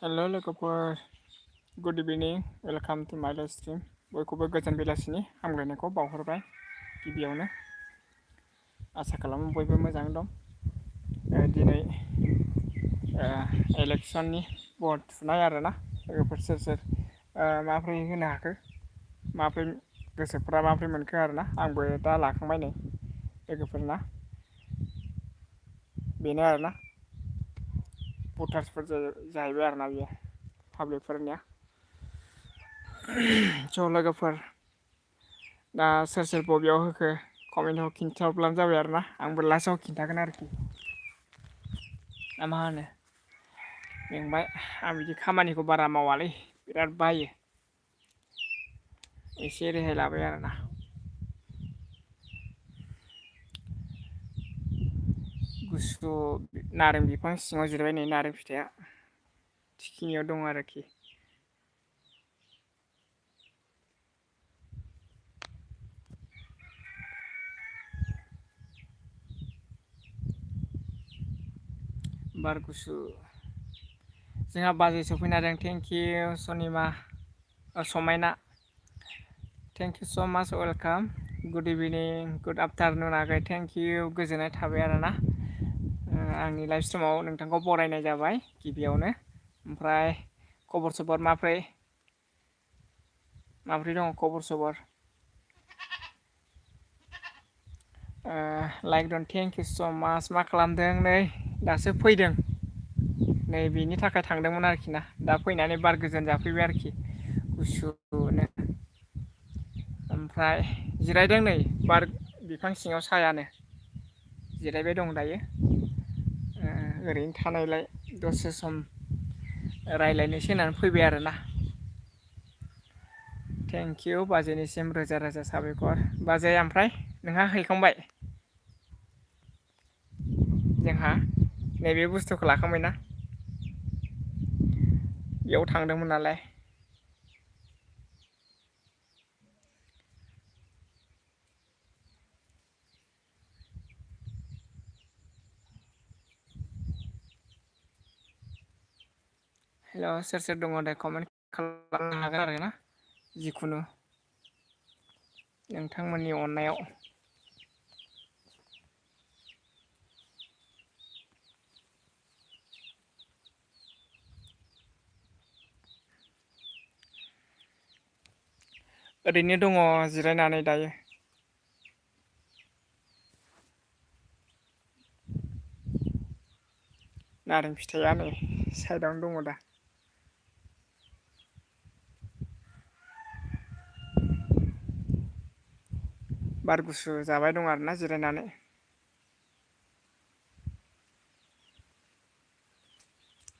हेल' लोगोफोर गुड इभिनिं welcome two माइ live stream बयखौबो गोजोन बेलासिनि हामलायनायखौ बावहरबाय गिबियावनो आसा खालामो बयबो मोजाङै दं दिनै इलेक्सननि भट थुनाय आरोना लोगोफोर सोर सोर माबोरै होनो हाखो माबोरै गोसोफ्रा माबोरै मोनखो आरोना आंबो दा लाखांबाय नै लोगोफोरना बेनो आरोना भटार्सफोर जाहैबाय आरोना बियो पाब्लिकफोरनिया ज' लोगोफोर दा सोर सोर बबेयाव होखो कमेन्टआव खिन्थाहरब्लानो जाबाय आरोना आंबो लास्टआव खिन्थागोन आरोखि ना मा होनो मेंबाय आं बिदि खामानिखौ बारा मावालै बिराद बायो एसे रेहाय लाबाय आरोना गुसु नारें बिफां सिङाव जिरायबाय नै नारें फिथाइया थिखिनियाव दं आरोखि बार गुसु जोंहा बाजै सफैनो हादों थेंकिउ सनिमा समायना थेंक इउ स' माच वेलकाम गुड इभिनिं गुड आफ्टारनुन आगै थेंक इउ गोजोननाय थाबाय आरोना आंनि लाइभ स्ट्रिमाव नोंथांखौ बरायनाय जाबाय गिबियावनो ओमफ्राय खबर सबर माब्रै दङ खबर सबर लाइक दन थेंक इउ स' माच मा खालामदों नै दासो फैदों नै बेनि थाखाय थांदोंमोन आरोखि ना दा फैनानै बार गोजोन जाफैबाय आरोखि गुसुनो ओमफ्राय जिरायदों नै बार बिफां सिङाव सायानो जिरायबाय दं दायो ओरैनो थानायलाय दसे सम रायज्लायनोसै होननानै फैबाय आरोना थेंकिउ बाजैनिसिम रोजा रोजा साबायखर बाजै ओमफ्राय नोंहा हैखांबाय जोंहा नैबे बुस्थुखौ लाखांबायना बेयाव थांदोंमोन नालाय हेल' सोर सोर दङ दे कमेन्ट खालामनो हागोन आरो ना जिखुनु नोंथांमोननि अननायाव ओरैनो दङ जिरायनानै दायो नारें फिथाइया नै साइडआवनो दङ दा बार गुसु जाबाय दं आरोना जिरायनानै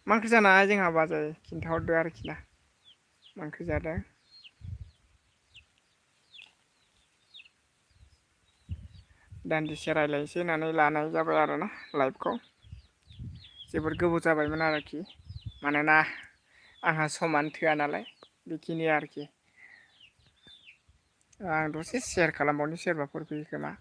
मा ओंख्रि जानाय जोंहा बाजै खिन्थाहरदो आरोखि ना मा ओंख्रि जादों दान्दिसे रायज्लायनोसै होननानै लानाय जाबाय आरोना लाइभखौ जोबोद गोबाव जाबायमोन आरोखि मानोना आंहा समानो थोआ नालाय बेखिनि आरोखि आं दसे सेयार खालामबावनि सोरबाफोर फैयो खोमा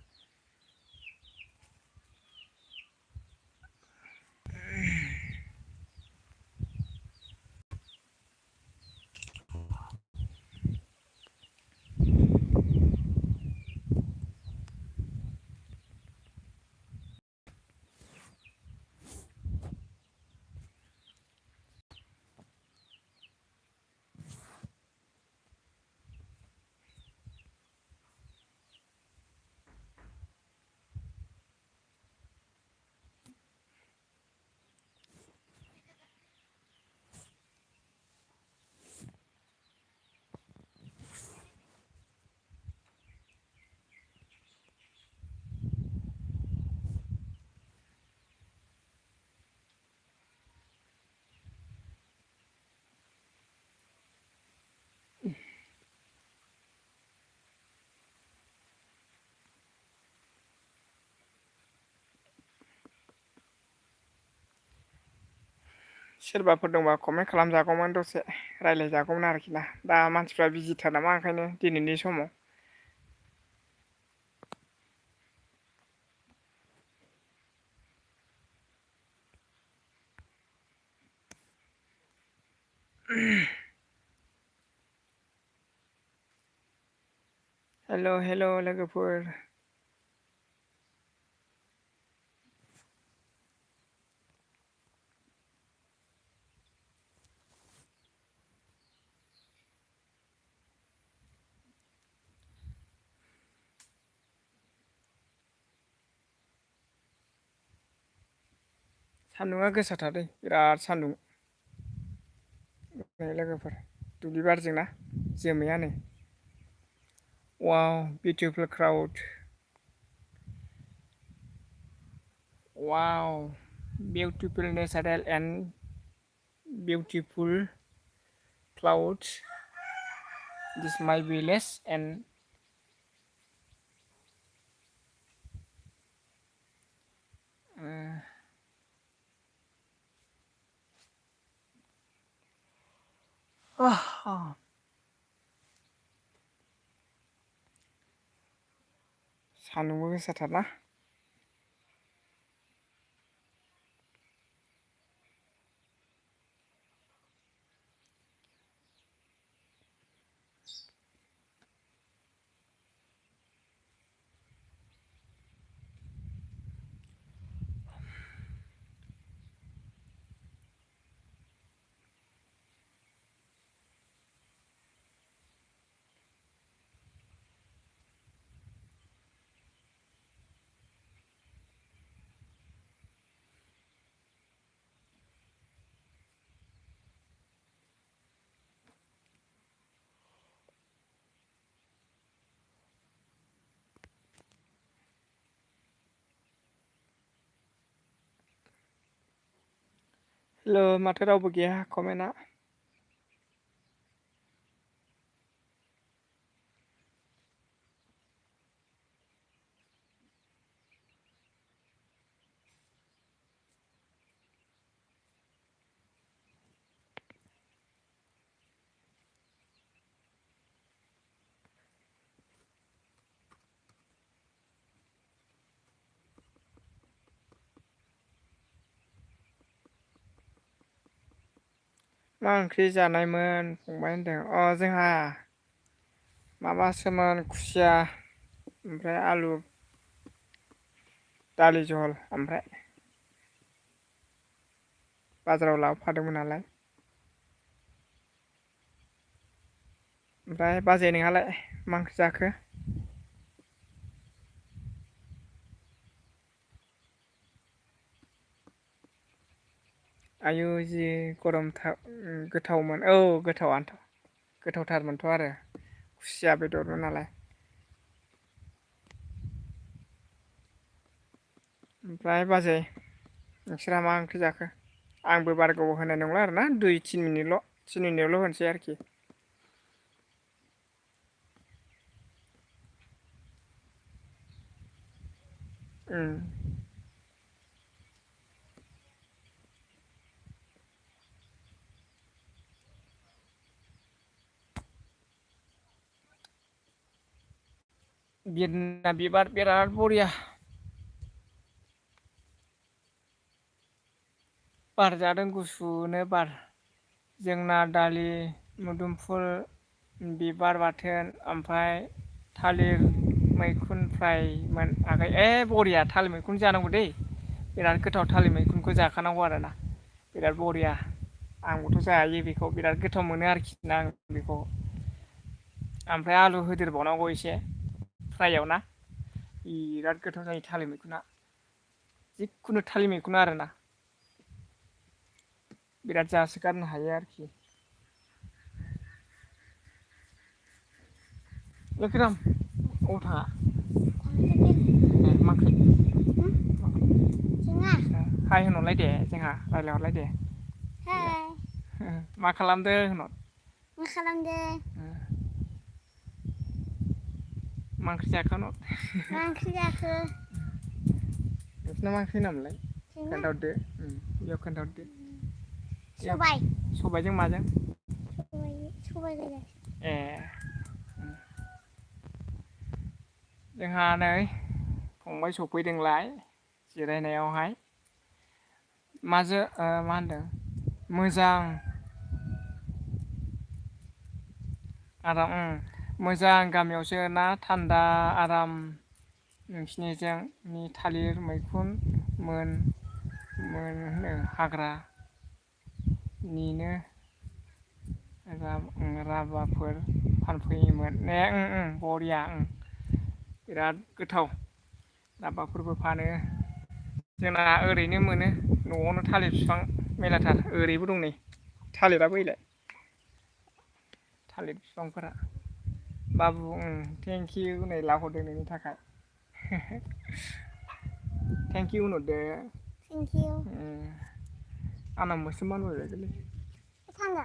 सोरबाफोर दंबा कमेन्ट खालामजागौमोन दसे रायज्लायजागौमोन आरोखि ना दा मानसिफ्रा बिजिथार नामा ओंखायनो दिनैनि समाव हेल' हेल' लोगोफोर सान्दुङा गोसाथारलै बिराद सान्दुं लोगोफोर दुब्लि बारजोंना जोमैया नै वाव बिउटिफुल क्राउड वाव beautiful natural and beautiful clouds. This is my village and सान्दुंबो गोसाथारना हेल' माथो रावबो गैया कमेन्टआ मा ओंख्रि जानायमोन फंबाय होनदों जोंहा माबासोमोन खुसिया ओमफ्राय आलु दालि जहल ओमफ्राय बाजाराव लाबोफादोंमोन नालाय ओमफ्राय बाजै नोंहालाय मा ओंख्रि जाखो आयु जि गरमथार गोथावमोन गोथावआनोथ' गोथावथारमोनथ' आरो खुसिया बेदरमोन नालाय ओमफ्राय बाजै नोंसोरहा मा ओंख्रि जाखो आंबो बारा गोबाव होनाय नंला आरोना 2-3 मिनिटल' होनोसै आरोखि बिरना बिबार बिराद बरिया बार जादों गुसुनो बार जोंना दालि मोदोमफुल बिबार बाथोन ओमफ्राय थालिर मैखुन फ्रायमोन आगै बरिया थालिर मैखुन जानांगौ दै बिराद गोथाव थालिर मैखुनखौ जाखानांगौ आरोना बिराद बरिया आंबोथ' जायो बेखौ बिराद गोथाव मोनो आरोखि ना आं बेखौ ओमफ्राय आलु होदेरबावनांगौ एसे फ्राइआव ना बिराद गोथाव जायो थालिर मैखुना जिखुनु थालिर मैखुना आरोना बिराद जासोगारनो हायो आरोखि लोखिराम अबाव थाङा मा ओंख्रि हाय होनहरलाय दे जोंहा रायज्लायहरलाय दे मा खालामदों होनहर मा खालामदों मा ओंख्रि जाखो होनहर मा ओंख्रि जाखो नोंसिना मा ओंख्रि होनामोनलाय खोन्थाहरदो बेयाव खोन्थाहरदो सबाय सबायजों माजों सबाय गोजा ए जोंहा नै फंबाय सफैदोंलाय जिरायनायावहाय मा होनदों मोजां आराम मोजां गामियावसो ना थान्दा आराम नोंसिनिजों थालिर मैखुन मोनो हाग्रानिनो राबाफोर फानफैयोमोन ने बरिया बिराद गोथाव राबाफोरबो फानो जोंना ओरैनो मोनो न'आवनो थालिर बिफां मेरलाथार ओरैबो दं नै थालिराबो ओइलाय थालिर बिफांफोरा बाबु थेंकिउ नै लाहरदों नोंनि थाखाय थेंकिउ होनहरदो Thank you. आंना मोस्रोम मोनबायलै Tangga.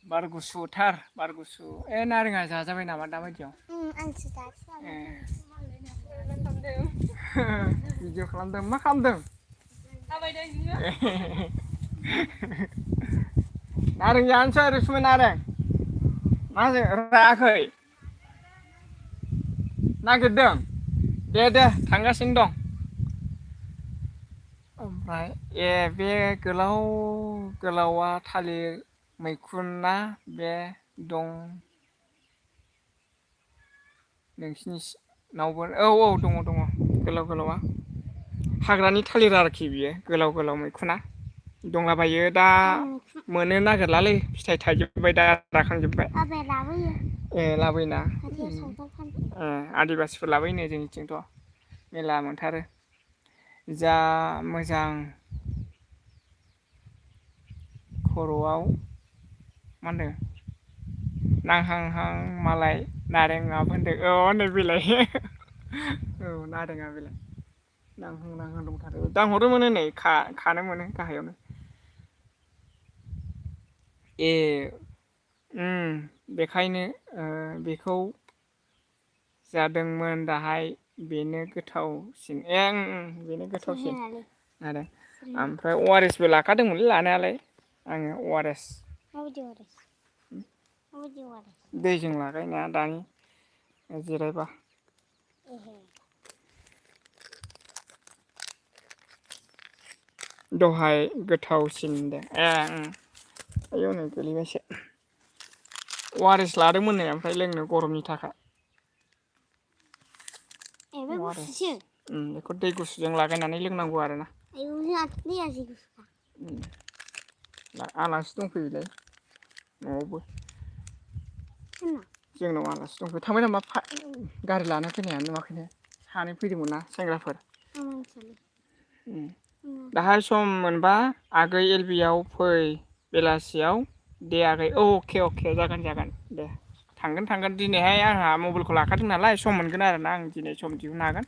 बार गुसुथार बार गुसु नारेंआ जाजाबाय नामा दाबायदियाव Ang sudah भिडिअ खालामदों मा खालामदों नारें जानोसै रसुमै नारें मा रायाखै नागिरदों दे थांगासिनो दं ओमफ्राय बे गोलावा थालिर मैखुना बे दं नोंसिनिनावबो औ दङ गोलावा हाग्रानि थालिर आरोखि बियो गोलाव मैखुना दंलाबायो दा मोननो नागिरलालै फिथाइ थाइजोब्बाय दा राखांजोब्बाय Apa labu ya? लाबोयोना Hati sopan. आदिबासिफोर लाबोयोनो जोंनिथिंथ' मेला मोनथारो जा मोजां खर'आव मा होनदों नांहांहां मालाय नारेंआ होनदों नै बेलाय नारेंआ बेलाय नांहां दंथारो दांहरो मोनो नै खानो मोनो गाहायावनो बेखायनो बेखौ जादोंमोन दाहाय बेनो गोथावसिन बेनो गोथावसिन आरो ओमफ्राय ORSबो लाखादोंमोनलै लानायालाय आङो ORS दैजों लागायनाया दानि जिरायबा दहाय गोथावसिन दे आयौ नै गोलैबायसो ORS लादोंमोन नै ओमफ्राय लोंनो गरमनि थाखाय बेखौ दै गुसुजों लागायनानै लोंनांगौ आरोना आलासि दंफैयोलै न'आवबो जोंनाव आलासि दंफैयो थांबाय नामा गारि लाना फैनाया नुवाखैनो सानै फैदोंमोन ना सेंग्राफोर दाहाय सम मोनबा आगै LB आव फै बेलासियाव दे आगै अके जागोन दे थांगोन दिनैहाय आंहा मबाइलखौ लाखादों नालाय सम मोनगोन आरोना आं दिनै सम दिहुननो हागोन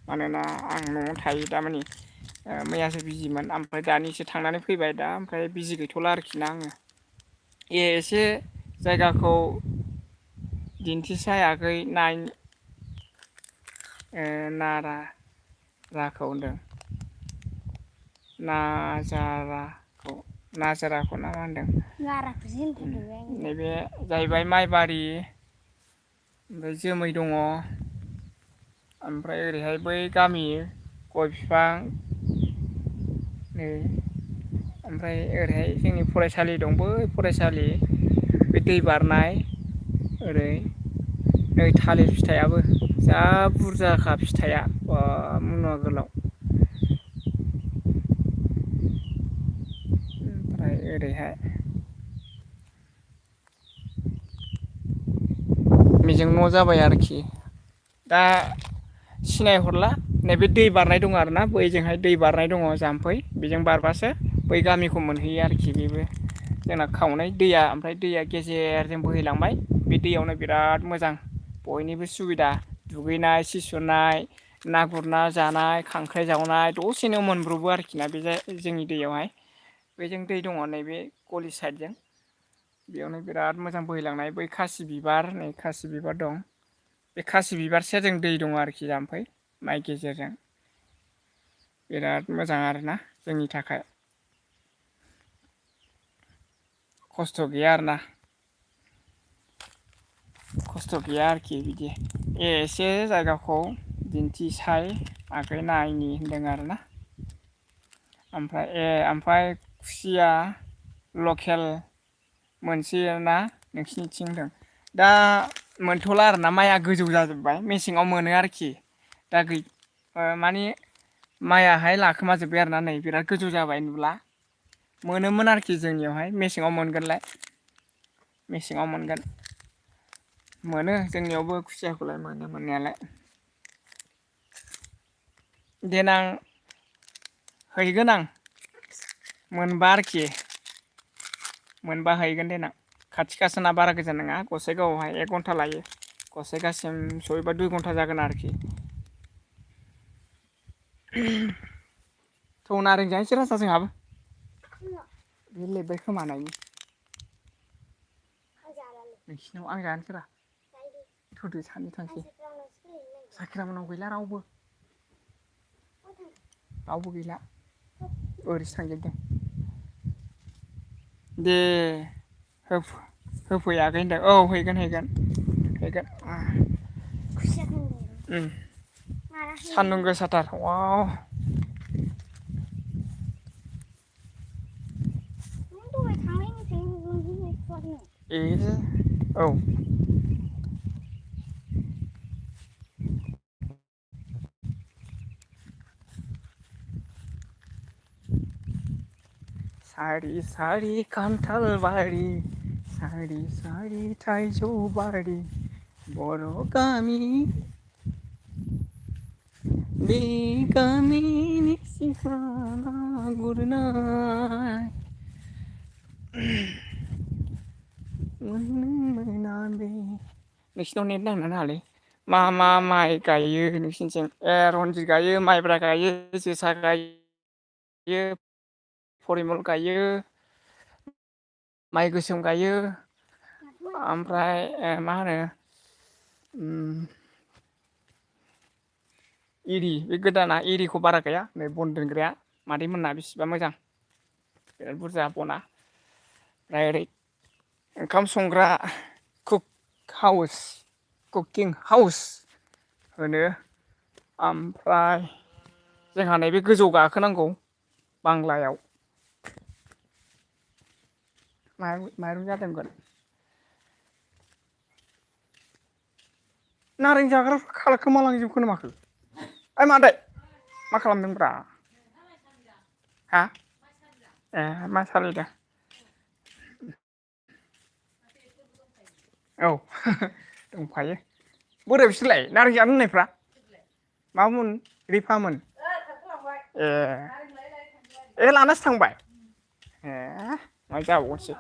मानोना आं न'आव थायो दामानि मैयासो बिजिमोन ओमफ्राय दानिसो थांनानै फैबाय दा ओमफ्राय बिजि गैथ'ला आरोखि ना आङो एसे जायगाखौ दिन्थिसाय आगै नाजाराखौ होनदों नाजाराखौ ना मा होनदों नैबे जाहैबाय माइबारि ओमफ्राय जोमै दङ ओमफ्राय ओरैहाय बै गामि गय बिफां नै ओमफ्राय ओरैहाय जोंनि फरायसालि दं बै फरायसालि बे दै बारनाय ओरै नै थालिर फिथाइयाबो जा बुरजाखा फिथाइया मुनुवा गोलाव ओमफ्राय ओरैहाय बेजों न' जाबाय आरोखि दा सिनायहरला नैबे दै बारनाय दङ आरोना बैजोंहाय दै बारनाय दङ जाम्फै बेजों बारबासो बै गामिखौ मोनहैयो आरोखि बेबो जोंना खावनाय दैया ओमफ्राय दैया गेजेरजों बोहैलांबाय बे दैयावनो बिराद मोजां बयनिबो सुबिदा दुगैनाय सि सुनाय ना गुरना जानाय खांख्राइ जावनाय दसेनो मोनब्रबो आरोखि ना बे जोंनि दैयावहाय बैजों दै दङ नैबे गलि साइडजों बेयावनो बिराद मोजां बोहैलांनाय बै खासि बिबार नै खासि बिबार दं बे खासि बिबार सेरजों दै दङ आरोखि जाम्फै माइ गेजेरजों बिराद मोजां आरोना जोंनि थाखाय खस्थ' गैया आरोना खस्थ' गैया आरोखि बिदि एसे जायगाखौ दिन्थिसाय आगै नायनि होनदों आरोना ओमफ्राय खुसिया लकेल मोनसे ना नोंसिनिथिं होनदों दा मोनथ'ला आरोना माइआ गोजौ जाजोब्बाय मेसेङाव मोनो आरोखि दा माने माइआहाय लाखोमाजोब्बाय आरोना नै बिराद गोजौ जाबाय नुला मोनोमोन आरोखि जोंनियावहाय मेसेङाव मोनगोनलाय मेसेङाव मोनो जोंनियावबो खुसियाखौलाय मोनो मोननायालाय देनां हैगोन आं मोनबा आरोखि मोनबा हैगोन देनां खाथि खासाना बारा गोजान नङा गसाइगावआवहाय 1 घन्टा लायो गसाइगावसिम सहैबा 2 घन्टा जागोन आरोखि थौ नारें जाहैसै राजा जोंहाबो बे लेबबाय खोमानायनि नोंसिनाव आं जानोसैरा थौदो सानै थांसै साख्रियावनाव गैला रावबो गैला ओरैसो थांजोबदों दे होफैयाखै होनदों औ हैगोन सान्दुं गोसाथार वाव औ सारि सारि खान्थाल बारि सारि सारि थाइजौ बारि बर' गामि बे गामिनि सिख्ला गुरनाय नोंसिनाव नेट नांना नाङालै मा माइ गायो नोंसिनिथिं रनजित गायो माइब्रा गायो जोसा गायो परिमल गायो माइ गोसोम गायो ओमफ्राय मा होनो बे गोदाना एरिखौ बारा गाया नै बन दोनग्राया मादै मोनना बेसेबा मोजां बिराद बुरजा बना ओमफ्राय ओरै ओंखाम संग्रा कुकिं हाउस होनो ओमफ्राय जोंहा नैबे गोजौ गाखोनांगौ बांलायाव माइरं जादोंमोन नारें जाग्राफ्रा खोमालांजोबखो ना माखो ओइ मादै मा खालामदोंब्रा हा मा सालायदों औ दंफायो बोरो बिसोरलाय नारें जानो होननायफ्रा मामोन रिफामोन लानासो थांबाय मा जाबावगोनसै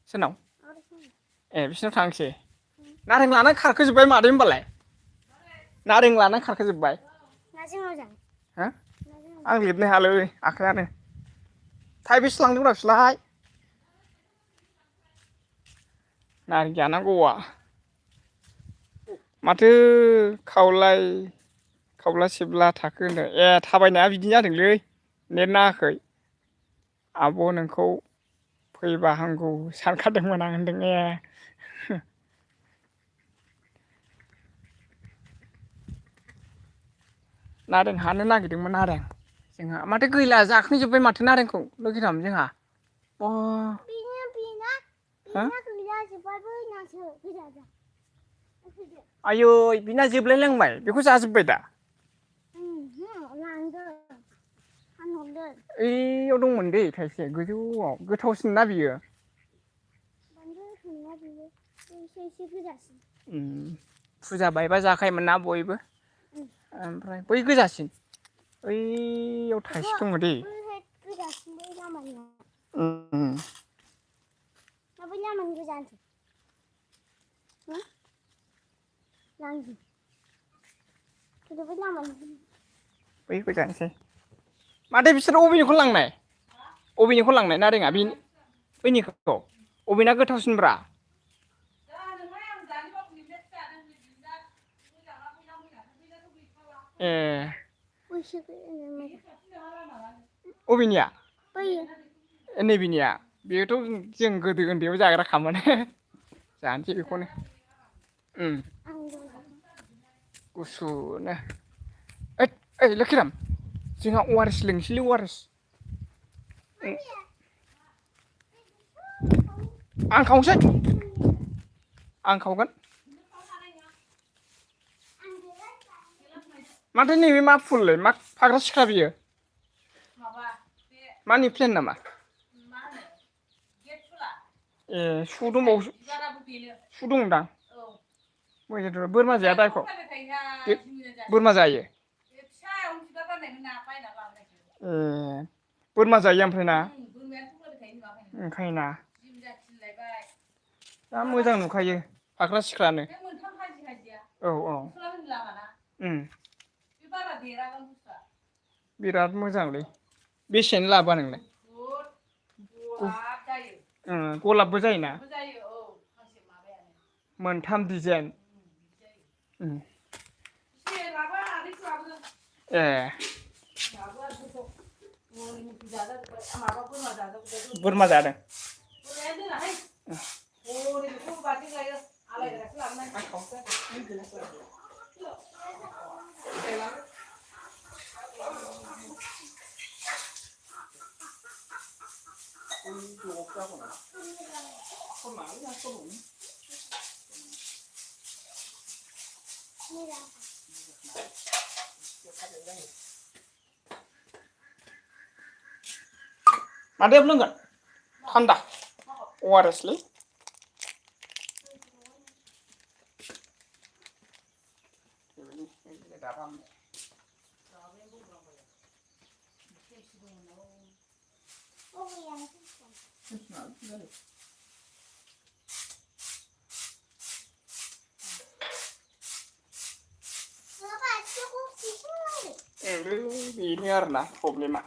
सोरनाव बिसिनाव थांसै नारें लाना खारखोजोब्बाय मादै होनबालाय नारें लाना खारखोजोब्बाय आं लिरनो हायालै आखायानो थाइबेसे लांदोंब्रा बिसोरलाय नारें जानांगौआ माथो खावला सिबला थाखो होनदों थाबायनाया बिदिनो जादोंलै नेट नाङाखै आब' नोंखौ फैबा हामगौ सानखादोंमोन आं होनदों नारें हानो नागिरदोंमोन नारें जोंहा माथो गैला जाखांजोब्बाय माथो नारेंखौ लोगोथाम जोंहा आयै बिना जोबलाय लांबाय बेखौ जाजोब्बाय दा ओइयाव दंमोन दै थाइसे गोजौआव गोथावसिन ना बियो फुजा बायबा जाखायोमोन ना बयबो ओमफ्राय बै गोजासिन ओइयाव थाइसे दङ दै बै गोजानसै माथो बिसोरो अबेनिखौ लांनाय नारेंआ बैनिखौ अबेना गोथावसिनब्रा अबेनिया नैबेनिया बेयोथ' जों गोदो उन्दैयाव जाग्राखामोन जानोसै बेखौनो गुसुनो ओइ लोखिराम जोंहा अवारेस लोंसैलै अवारेस आं खावसै आं खावगोन माथो नैबे मा फुललै मा फाग्रा सिख्रा बियो मानि प्लेन नामा ए सु दंबावो सु दंदां मोजांथ' बोरमा जाया दायख' बोरमा जायो ए बोरमा जायो ओमफ्राय ना ओंखायना जा मोजां नुखायो फाख्रा सिख्रानो औ औ बिराद मोजांलै बेसेनो लाबोआ नोंलाय गलाबबो जायोना मोनथाम डिजाइन ए बोरमा जादों मादैयाबो लोंगोन थान्दा अवारेसलै बेनो आरोना प्रब्लेमा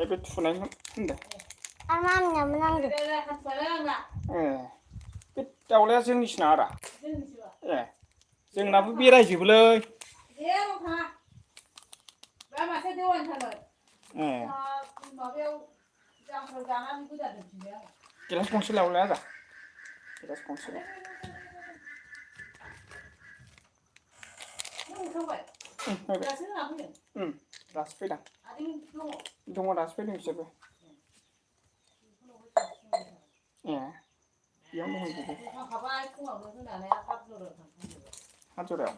बे थुनायखौ होनदों बे दाउलाया जोंनिसो नामा ए जोंनाबो बेरायजोबोलै गिलास गंसे लाबोलाय आजा गिलास गंसे दासो फैदां दङ दासो फैदों बिसोरबो ए बेयावनो दंहैजोबो हाजरायाव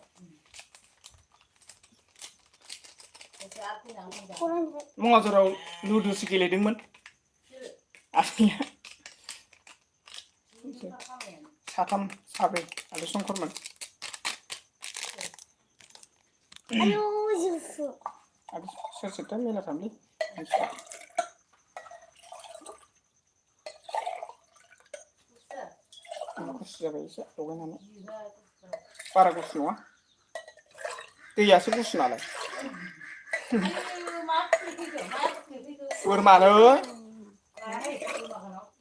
मङाजराव लुदुसो गेलेदोंमोन आफिया साथाम साब्रै आरो शंकरमोन आरो सोर सोरथाय मेलाथामलै गुसु जाबाय एसे लगायनानै बारा गुसु नङा दैयासो गुसु नालाय बोरमानो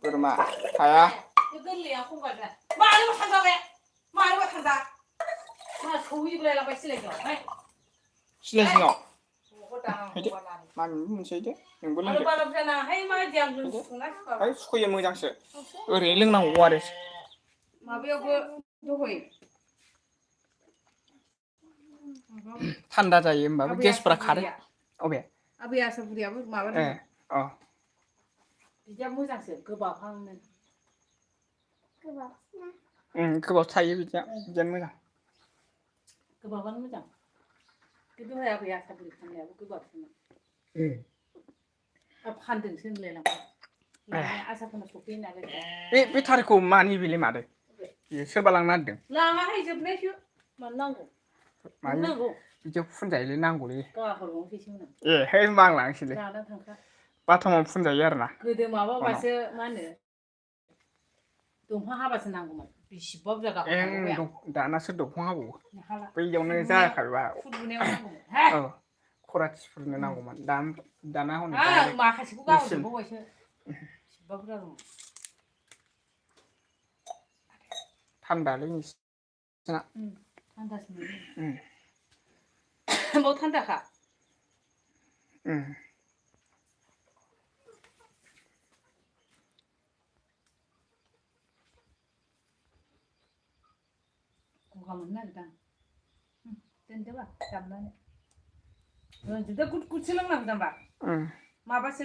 बोरमा थाया सिलाय सिङाव मामिबो मोनसे दे नोंबो लोंदो सुखुयो मोजांसो ओरैनो लोंनांगौ आरो माबायावबो दहै थान्दा जायो होमबाबो गेसफोरा खारो अबे आबै आसा बुरियाबो माबादों अ बिदिया मोजांसो गोबाबहांनो गोबाब थायो बिदियानो मोजां गोबाबानो मोजां खिन्थु आबै आसा बुरि फाननायाबो गोबाबसोमोन फानदोंसो होनलायलांबाय आसाफोरनाव सफैयो नालाय बे थारखौ मानि बेलाय मादै बेयो सोरबा लांनो नागिरदों लाङाहाय जोबनायसो मानो नांगौ नांगौ बिदियाव फुनजायोलै नांगौलै ए है होनबा आं लांसैलै बाथामाव फुनजायो आरो ना गोदो माबाबासो मा होनो दंफां हाबासो नांगौमोन बेसेबा बुरजा गाखोनांगौ दानासो दंफां हाबावो बैयावनो जाखायोबा औ खराथिफोरनो नांगौमोन दाना हनै माखासेखौ गाहरजोबबावबायसो बेसेबा बुरजा दङ थान्दालै नोंसिना थान्दासो बाव थान्दाखा गगा मोननो नागिरदां दोनदोबा दामनानै दोनजोबदो गुद गुदसो लोंनांगौ जाम्बा माबासो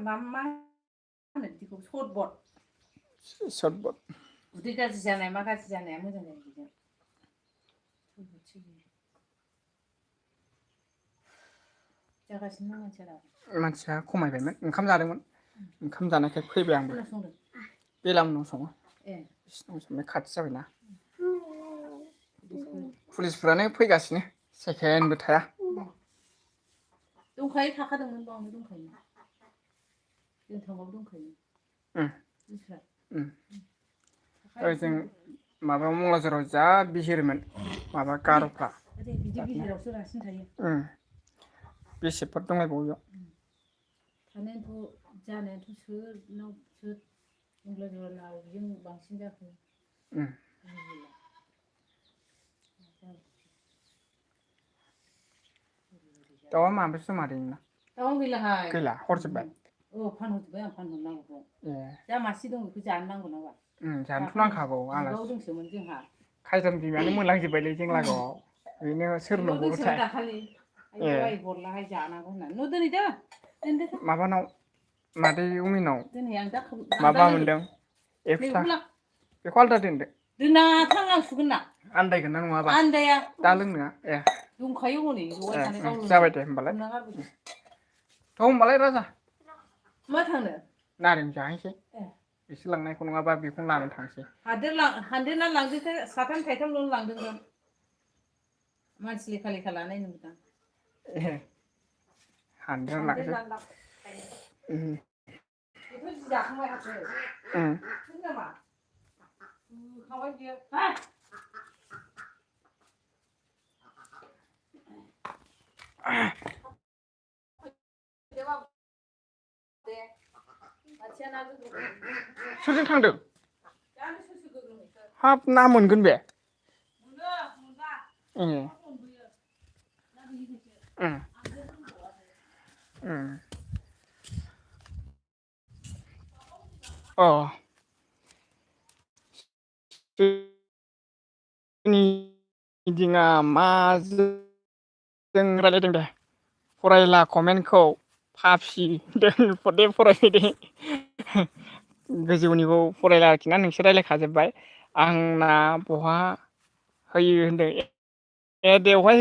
मा होनो बिदिखौ सर्टबट उदै गाज्रि जानाय मा गाज्रि जानाया मोजां जायो बिजों जागासिनो दं मानसिया खमायबायमोन ओंखाम जादोंमोन ओंखाम जानायखाय फैबाय आंबो बेलामोनाव सङो बिसिनाव खाथि जाबायना पुलिसफोरानो फैगासिनो सेकेन्दबो थाया दंखायो थाखादोंमोन बावनो दंखायो जों थांबाबो दंखायो ओजों माबा मुलाजराव जा बिहिरोमोन माबा गार'फ्रा बिदि बिहिरावसो रासिन थायो बेसेफोर दंलायबावो बेयाव थानायाथ' जानायाथ' सोरनाव सोर मुलाजराव जों बांसिन जाखो दाउआ माबेसे मादै नोंना दाउआ गैलाहाय गैला हरजोब्बाय फानहरजोब्बाय आं फानहरनांगौखौ जा मासे दं बेखौ जानो नांगौ नामा जानोथ' नांखागौ आलासि दंसोमोन जोंहा खायथाम बिमायानो मोनलांजोब्बायलै जों लागोआव बेनो सोरनो हरोथाय दाखालि हरलाहाय जानांगौ होननानै न' दोनहैदो माबानाव मादै उमिनाव दोनै आं दा माबा मोनदों एक्सट्रा बेखौ आलदा दोनदो दोना थां आं सुगोन ना आन्दायगोन ना नङाबा आन्दाया दा लोंनोआ दंखायो हनै जगाय थानाय गावल' जाबाय दे होमबालाय थ' होमबालाय राजा मा थांनो नारें जाहैसै बिसोर लांनायखौ नङाबा बेखौनो लानानै थांसै हानदेरना लांदोसो साथाम थाइथामल' लांदोंमोन मानसि लेखा लेखा लानाय नुदां हानदेरना लांसै बेथ' जि जाखांबाय हाथो नामा खांबाय बियो सोरजों थांदों हाब ना मोनगोन बे अ दिङा माजों रायलायदों दे फरायला कमेन्टखौ फाफि दे फरायबाय दे गोजौनिखौ फरायला आरोखि ना नोंसोर रायलायखाजोब्बाय आंना बहा होयो होनदों देवहाय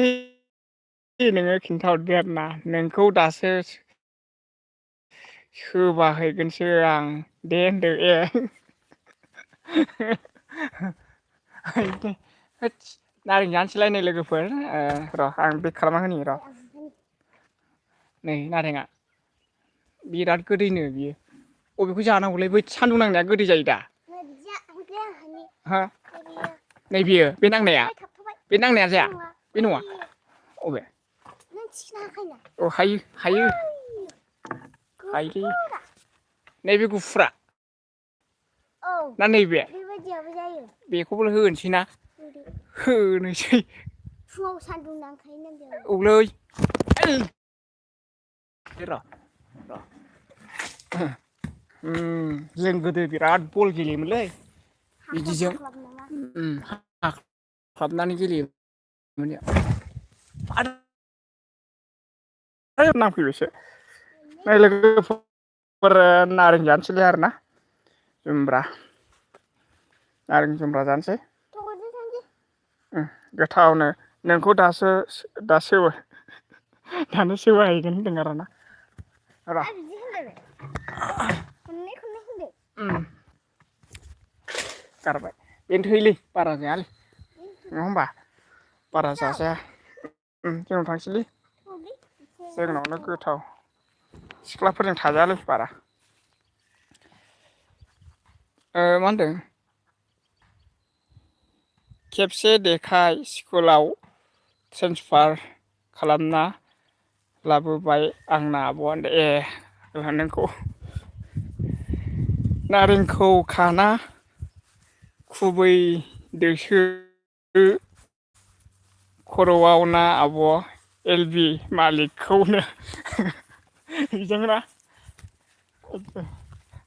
नोङो खिन्थाहरदो आरो ना नोंखौ दासो सोबा हैगोनसो आं दे होनदो नारें जानोसैलाय नै लोगोफोर र' आं बेक खालामना होनि र' नै नारेंआ बिराद गोदैनो बियो अबेखौ जानांगौलै बै सान्दुं नांनाया गोदै जायो दा हा नै बियो बे नांनाया जाया बे नङा अबे औ हायो नैबे गुफुरा ना नैबे बेखौबो होनोसै ना होनोसै फुङाव सान्दुं नांखायो नोंजों औलै जों गोदो बिराद बल गेलेयोमोनलै बिदिजों हाख्लाबनानै गेलेयोमोन नांफैबायसो नै लोगोफोर नारें जानोसैलाय आरोना जुमब्रा नारें जुमब्रा जानोसै गोथावनो नोंखौ दासो सोबा हैगोन होनदों आरोना र' गारबाय बेनो थोयोलै बारा जायालै नङा होमबा बारा जाजाया जोंनाव थांसैलै जोंनावनो गोथाव सिख्लाफोरजों थाजायालै बारा मा होनदों खेबसे देखाय स्कुलाव ट्रेन्सफार खालामना लाबोबाय आंना आब'आ नोंखौ नारेंखौ खाना खुबैदोसो खर'आव ना आब' एलबि मालिकखौनो बिजोंना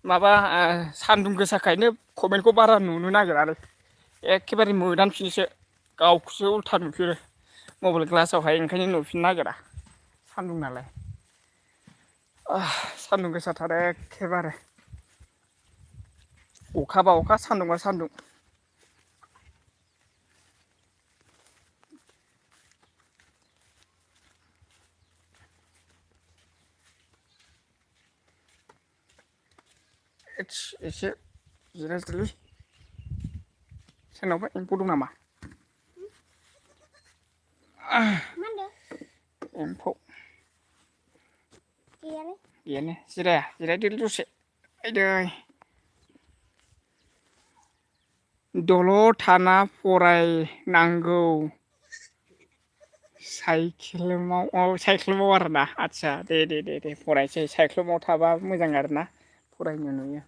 माबा सान्दुं गोसाखायनो कमेन्टखौ बारा नुनो नागिरालै एखेबारे मोदानफिनोसो गावखौसो उल्था नुफिरो मबाइल ग्लासावहाय ओंखायनो नुफिननो नागिरा सान्दुं नालाय सान्दुं गोसाथार एखेबारे अखाबा अखा सान्दुंबा सान्दुं एसे जिरायसैलै सोरनावबा एम्फौ दं नामा मा होनदों एम्फौ गैयालै गैयानो जिरायदो दसे आयदै दलद थाना फरायनांगौ साइख्लुमाव आरोना आदसा दे फरायसै साइख्लुमाव थाबा मोजां आरोना फरायनो नुयो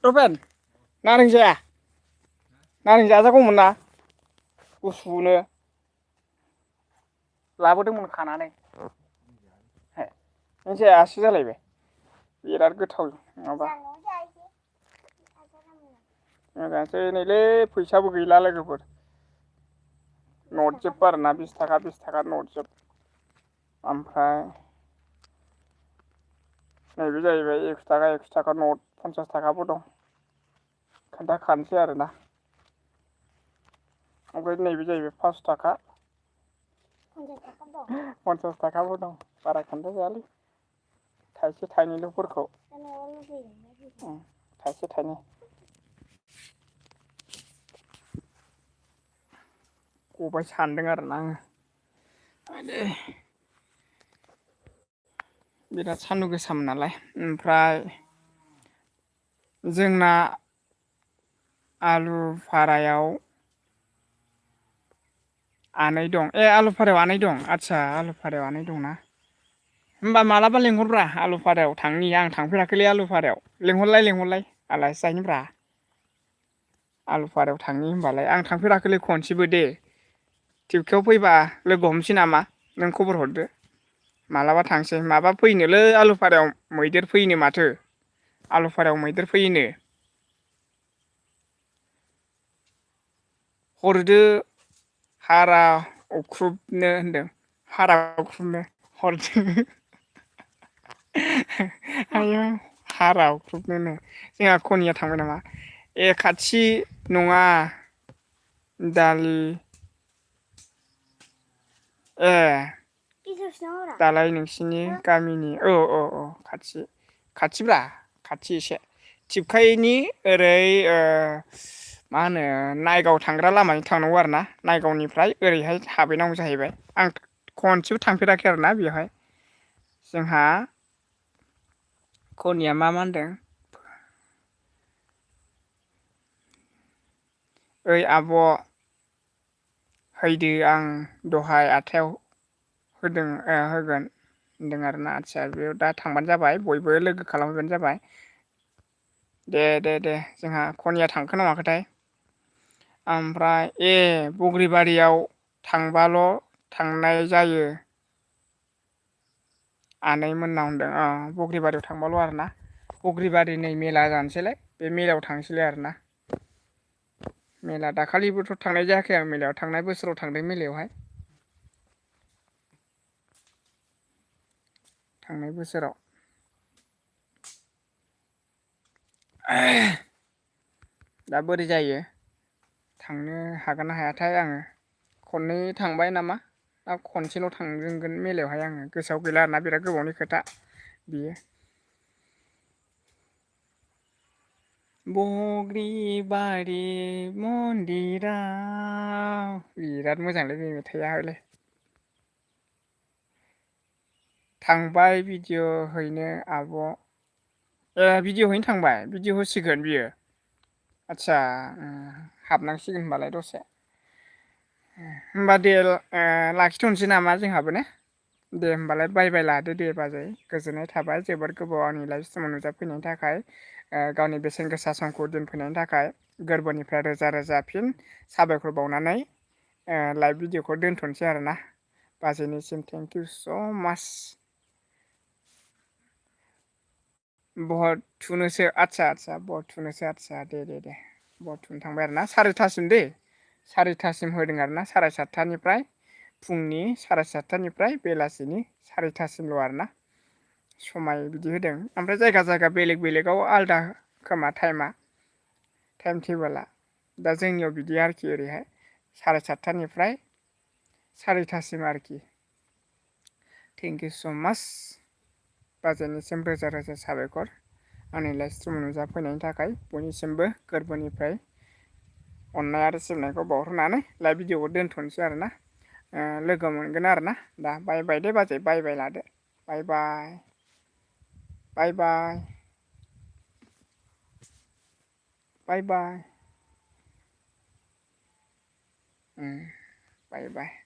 रफेन नारें जाजागौमोन ना गुसुनो लाबोदोंमोन खानानै जाया आसि जालायबाय बिराद गोथाव नङाबा मोजांसै नैलै फैसाबो गैला लोगोफोर नटजोब आरोना 20 थाखा नटजोब ओमफ्राय नैबे जाहैबाय 1 थाखा नट 50 थाखाबो दं खोन्थाखानोसै आरोना ओमफ्राय नैबे जाहैबाय 5 थाखा 50 थाखाबो दं बारा खोन्थाजायालै थाइसे थाइनैल'फोरखौ थाइसे थाइनै गबाय सानदों आरोना आङो बिराद सान्दुं गोसामोन नालाय ओमफ्राय जोंना आलुफारायाव आनै दं आलुफारायाव आनै दं आदसा आलुफारायाव आनै दंना होमबा मालाबा लेंहरब्रा आलुफारायाव थांनि आं थांफेराखैलै आलुफारायाव लेंहरलाय आलासि जाहैनिब्रा आलुफारायाव थांनि होमबालाय आं थांफेराखैलै खनसेबो दे टिपकाइआव फैबा लोगो हमसै नामा नों खबर हरदो मालाबा थांसै माबा फैनोलै आलुफारायाव मैदेर फैयोनो माथो आलुफारायाव मैदेर फैयोनो हरदो हारा अख्रुबनो होनदों हारा अख्रुबनो हरदो आयौ हारा अख्रुबनोनो जोंहा खनिया थांबाय नामा खाथि नङा दालि दालाय नोंसिनि गामिनि औ खाथिब्रा खाथि एसे टिपकाइनि ओरै मा होनो नायगाव थांग्रा लामानि थांनांगौ आरो ना नायगावनिफ्राय ओरैहाय हाबहैनांगौ जाहैबाय आं खनसेबो थांफेराखै आरोना बेवहाय जोंहा खनिया मा होनदों ओइ आब' फैदो आं दहाय 8थायाव होगोन होनदों आरोना आदसा बेयाव दा थांबानो जाबाय बयबो लोगो खालामहैबानो जाबाय दे जोंहा खनिया थांखो ना माखोथाय ओमफ्राय बग्रिबारियाव थांबाल' थांनाय जायो आनै मोननाव होनदों बग्रिबारियाव थांबाल' आरोना बग्रिबारि नै मेला जानोसैलाय बे मेलायाव थांसैलाय आरोना मेला दाखालिबोथ' थांनाय जायाखै आं मेलायाव थांनाय बोसोराव थांदों मेलायावहाय थांनाय बोसोराव दा बोरै जायो थांनो हागोन ना हायाथाय आङो खननै थांबाय नामा दा खनसेल' थांगोन मेलायावहाय आङो गोसोआव गैला आरोना बिराद गोबावनि खोथा बियो बग्रिबारि मन्दिराव बिराद मोजांलै बे मेथाइया हले थांबाय भिडिअ हैनो आब' भिडिअ हैनो थांबाय भिडिअ होसिगोन बियो आदसा हाबनांसिगोन होनबालाय दसे होमबा दे लाखिथ'नोसै नामा जोंहाबो ने दे होमबालाय बाय लादो दे बाजै गोजोननाय थाबाय जोबोद गोबाव आंनि लाइफ स्ट्रिमाव नुजाफैनायनि थाखाय गावनि बेसेन गोसा समखौ दोनफैनायनि थाखाय गोरबोनिफ्राय रोजा रोजा फिन साबायखर बावनानै लाइभ भिडिअखौ दोनथ'नोसै आरोना बाजैनिसिम थेंक इउ स' माच बहत थुनोसो आदसा बहत थुनोसो आदसा दे बहत थुनो थांबाय आरोना 12:30 दे 12:30 होदों आरोना 7:30निफ्राय फुंनि 7:30निफ्राय बेलासिनि 4:30सिमल' आरोना समाय बिदि होदों ओमफ्राय जायगा जायगा बेलेग बेलेगाव आलदा खोमा टाइम टेबोला दा जोंनियाव बिदि आरोखि ओरैहाय 7:30निफ्राय 4:00सिम आरोखि थेंक इउ स' माच बाजैनिसिम रोजा रोजा साबायखर आंनि लाइभ स्ट्रिमाव नुजाफैनायनि थाखाय बयनिसिमबो गोरबोनिफ्राय अननाय आरो सिबिनायखौ बावहरनानै लाइभ भिडिअखौ दोनथ'नोसै आरोना लोगो मोनगोन आरोना दा बाय बाय दे बाजै बाय बाय लादो बाय बाय बाय बाय बाय बाय बाय बाय